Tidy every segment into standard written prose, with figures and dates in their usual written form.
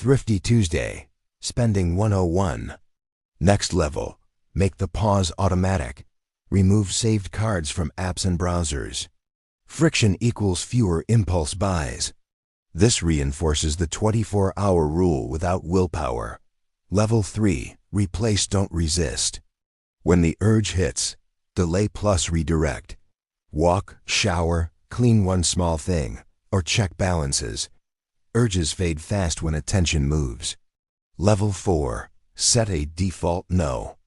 Thrifty Tuesday, Spending 101. Next level, make the pause automatic. Remove saved cards from apps and browsers. Friction equals fewer impulse buys. This reinforces the 24-hour rule without willpower. Level 3, replace, don't resist. When the urge hits, delay plus redirect. Walk, shower, clean one small thing, or check balances. Urges fade fast when attention moves. Level 4, set a default no.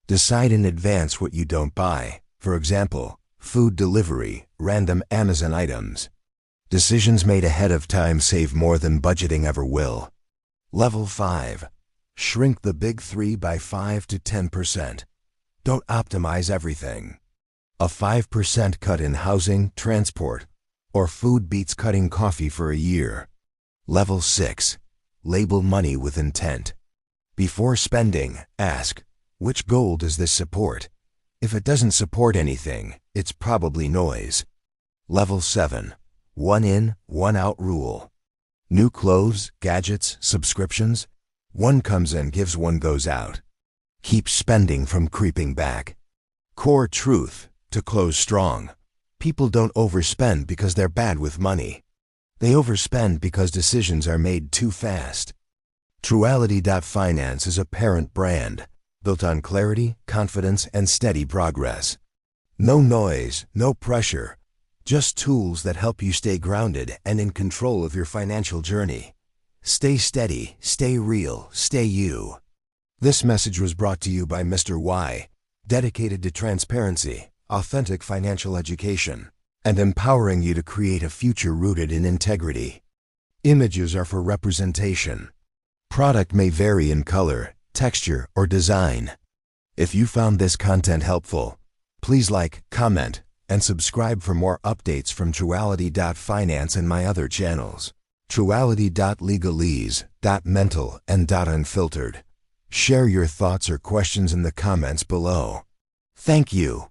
Decide in advance what you don't buy. For example, food delivery, random Amazon items. Decisions made ahead of time save more than budgeting ever will. Level 5, shrink the big three by 5 to 10%. Don't optimize everything. A 5% cut in housing, transport, or food beats cutting coffee for a year. Level 6, label money with intent. Before spending, ask, which goal does this support? If it doesn't support anything, it's probably noise. Level 7, one in, one out rule. New clothes, gadgets, subscriptions. One comes in, gives, one goes out. Keep spending from creeping back. Core truth, to close strong. People don't overspend because they're bad with money. They overspend because decisions are made too fast. Truality.Finance is a parent brand, built on clarity, confidence, and steady progress. No noise, no pressure, just tools that help you stay grounded and in control of your financial journey. Stay steady, stay real, stay you. This message was brought to you by Mr.Why, dedicated to transparency, authentic financial education, and empowering you to create a future rooted in integrity. Images are for representation. Product may vary in color, texture, or design. If you found this content helpful, please like, comment, and subscribe for more updates from Truality.Finance and my other channels. Truality.Legalese, .mental, and .unfiltered. Share your thoughts or questions in the comments below. Thank you.